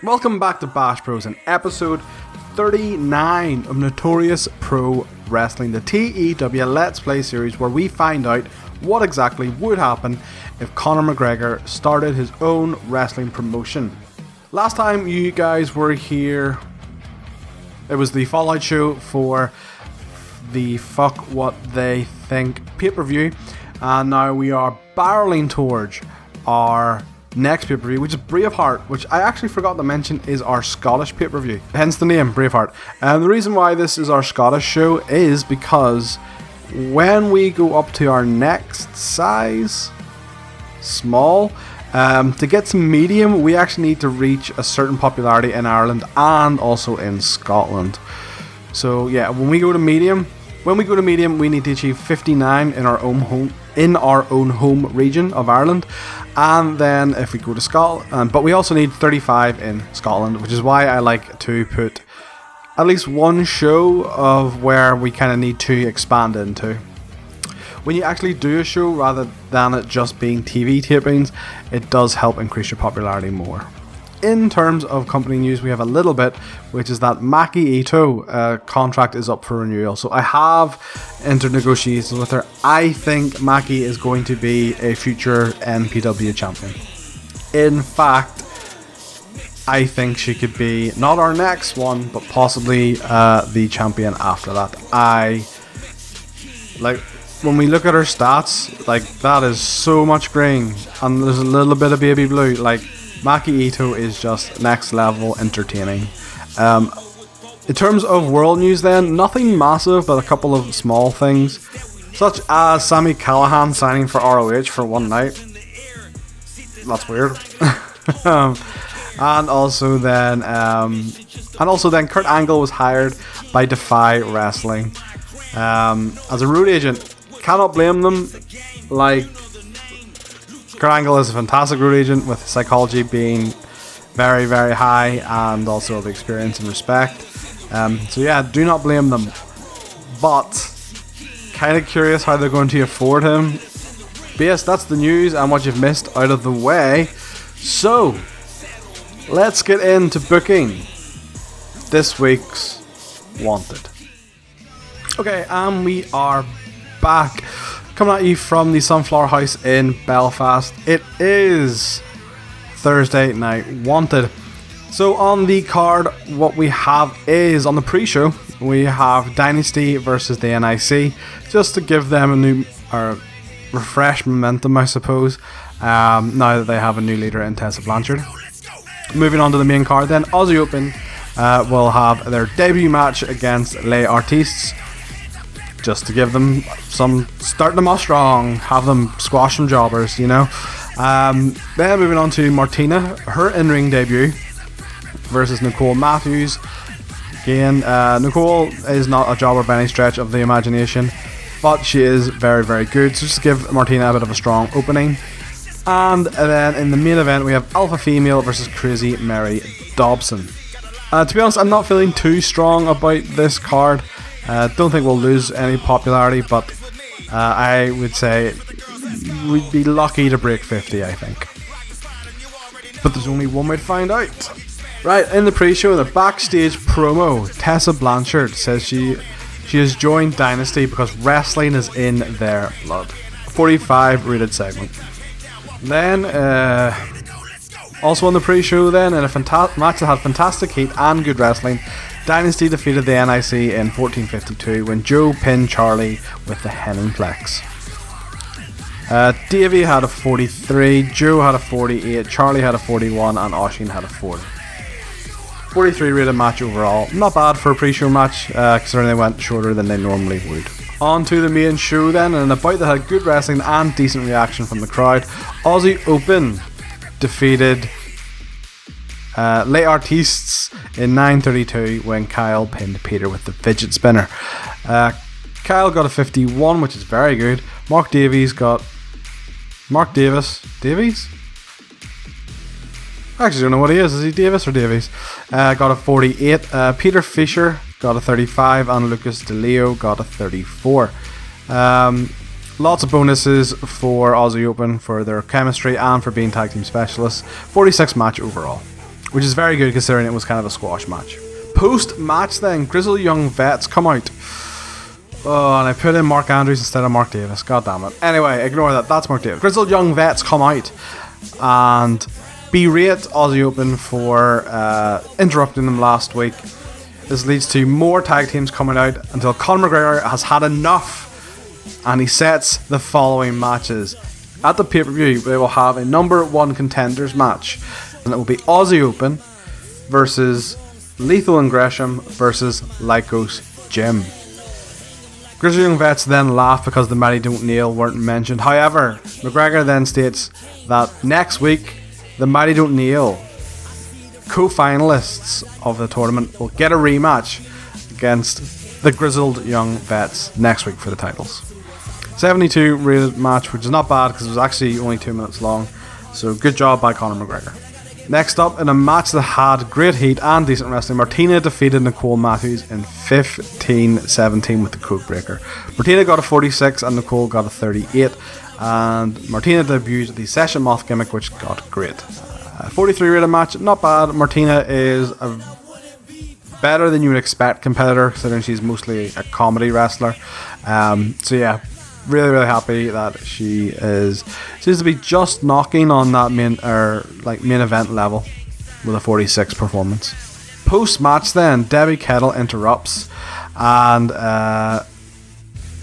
Welcome back to Bash Pros in episode 39 of Notorious Pro Wrestling, the TEW Let's Play series where we find out what exactly would happen if Conor McGregor started his own wrestling promotion. Last time you guys were here, it was the Fallout show for the Fuck What They Think pay-per-view, and now we are barreling towards our next pay-per-view, which is Braveheart, which I actually forgot to mention is our Scottish pay-per-view, hence the name Braveheart. And the reason why this is our Scottish show is because when we go up to our next size, small, to get to medium, we actually need to reach a certain popularity in Ireland and also in Scotland. So yeah, when we go to medium, we need to achieve 59 in our own home region of Ireland, and then if we go to Scotland, but we also need 35 in Scotland, which is why I like to put at least one show of where we kind of need to expand into. When you actually do a show rather than it just being TV tapings, it does help increase your popularity more. In terms of company news, we have a little bit, which is that Maki Ito contract is up for renewal. So I have entered negotiations with her. I think Maki is going to be a future NPW champion. In fact, I think she could be not our next one, but possibly the champion after that. When we look at her stats, like, that is so much green, and there's a little bit of baby blue. Like, Maki Ito is just next level entertaining. In terms of world news then, nothing massive, but a couple of small things, such as Sami Callihan signing for ROH for one night. That's weird. and also then Kurt Angle was hired by Defy Wrestling as a road agent. Cannot blame them. Like, Kurt Angle is a fantastic road agent, with psychology being very, very high, and also the experience and respect. So yeah, do not blame them. But kind of curious how they're going to afford him. But yes, that's the news and what you've missed out of the way. So let's get into booking this week's Wanted. Okay, and we are back, coming at you from the Sunflower House in Belfast. It is Thursday Night Wanted. So on the card, what we have is, on the pre-show, we have Dynasty versus the NIC, just to give them a new, or refresh momentum, I suppose, now that they have a new leader in Tessa Blanchard. Moving on to the main card then, Aussie Open will have their debut match against Les Artistes, just to give them some, start them off strong, have them squash some jobbers, you know. Then moving on to Martina, her in-ring debut versus Nicole Matthews. Again, Nicole is not a jobber by any stretch of the imagination, but she is very, very good, so just give Martina a bit of a strong opening. And then in the main event, we have Alpha Female versus Crazy Mary Dobson. To be honest, I'm not feeling too strong about this card. Don't think we'll lose any popularity, but I would say we'd be lucky to break 50, I think. But there's only one way to find out. Right, in the pre-show, the backstage promo, Tessa Blanchard says she has joined Dynasty because wrestling is in their blood. 45 rated segment. Then, also on the pre-show then, in a match that had fantastic heat and good wrestling, Dynasty defeated the NIC in 1452 when Joe pinned Charlie with the Henenplex. Davey had a 43, Joe had a 48, Charlie had a 41, and Oshin had a 40. 43 rated match overall. Not bad for a pre-show match, considering they went shorter than they normally would. On to the main show then, and a bout that had good wrestling and decent reaction from the crowd. Aussie Open defeated Les Artistes in 9:32 when Kyle pinned Peter with the fidget spinner. Kyle got a 51, which is very good. Mark Davies? I actually don't know what he is. Is he Davis or Davies? Got a 48. Peter Fisher got a 35, and Lucas DeLeo got a 34. Lots of bonuses for Aussie Open for their chemistry and for being tag team specialists. 46 match overall. which is very good considering it was kind of a squash match. Post-match then, Grizzled Young Vets come out. Oh, and I put in Mark Andrews instead of Mark Davis. God damn it. Anyway, ignore that. That's Mark Davis. Grizzled Young Vets come out and berate Aussie Open for interrupting them last week. This leads to more tag teams coming out until Conor McGregor has had enough, and he sets the following matches. At the pay-per-view, they will have a number 1 contenders match, and it will be Aussie Open versus Lethal and Gresham versus Lycos Jim. Grizzled Young Vets then laugh because the Mighty Don't Kneel weren't mentioned. However, McGregor then states that next week, the Mighty Don't Kneel co-finalists of the tournament will get a rematch against the Grizzled Young Vets next week for the titles. 72 rated match, which is not bad because it was actually only 2 minutes long. So good job by Conor McGregor. Next up, in a match that had great heat and decent wrestling, Martina defeated Nicole Matthews in 15-17 with the code breaker. Martina got a 46 and Nicole got a 38, and Martina debuted the Session Moth gimmick, which got great. 43 rated match, not bad. Martina is a better than you would expect competitor, considering she's mostly a comedy wrestler. So yeah, really happy that she seems to be just knocking on that main event level with a 46 performance. Post match then, Debbie Kettle interrupts and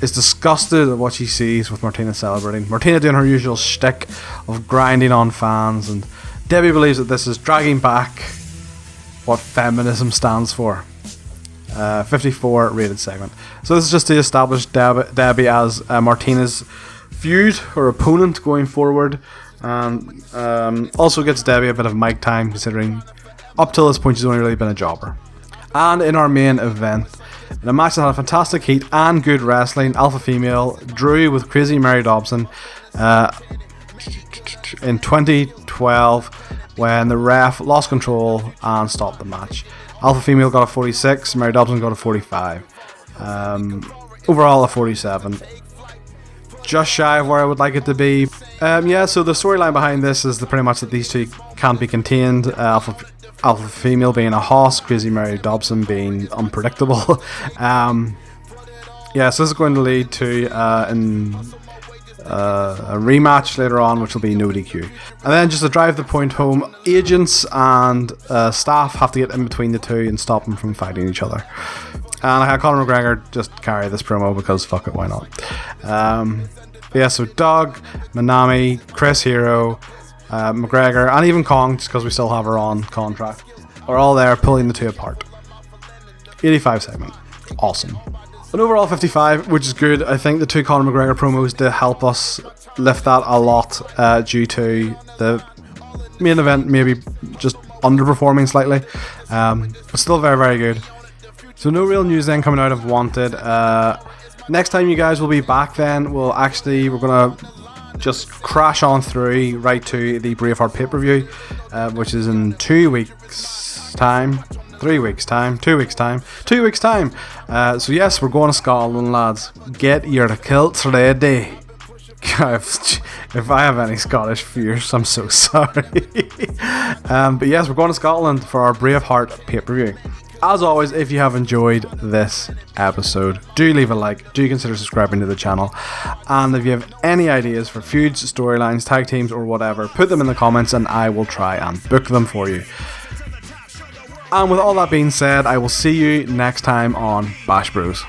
is disgusted at what she sees with Martina celebrating. Martina doing her usual shtick of grinding on fans, and Debbie believes that this is dragging back what feminism stands for. 54 rated segment. So this is just to establish Debbie as Martina's feud or opponent going forward, and also gets Debbie a bit of mic time, considering up till this point she's only really been a jobber. And in our main event, in a match that had fantastic heat and good wrestling, Alpha Female drew with Crazy Mary Dobson in 2012 when the ref lost control and stopped the match. Alpha Female got a 46, Mary Dobson got a 45. Overall a 47. Just shy of where I would like it to be. So the storyline behind this is pretty much that these two can't be contained. Alpha Female being a hoss, Crazy Mary Dobson being unpredictable. So this is going to lead to a rematch later on, which will be no DQ. And then just to drive the point home, agents and staff have to get in between the two and stop them from fighting each other. And I had Conor McGregor just carry this promo because fuck it, why not? So Doug, Manami, Chris Hero, McGregor, and even Kong, just because we still have her on contract, are all there pulling the two apart. 85 segment. Awesome. An overall 55, which is good. I think the two Conor McGregor promos did help us lift that a lot due to the main event maybe just underperforming slightly. But still very good. So no real news then coming out of Wanted. Next time you guys will be back then, we're going to just crash on through right to the Braveheart pay-per-view, which is in 2 weeks' time. 3 weeks' time, 2 weeks' time, 2 weeks' time. So yes, we're going to Scotland, lads. Get your kilts ready. If I have any Scottish viewers, I'm so sorry. But yes, we're going to Scotland for our Braveheart pay-per-view. As always, if you have enjoyed this episode, do leave a like, do consider subscribing to the channel, and if you have any ideas for feuds, storylines, tag teams, or whatever, put them in the comments and I will try and book them for you. And with all that being said, I will see you next time on Bash Bros.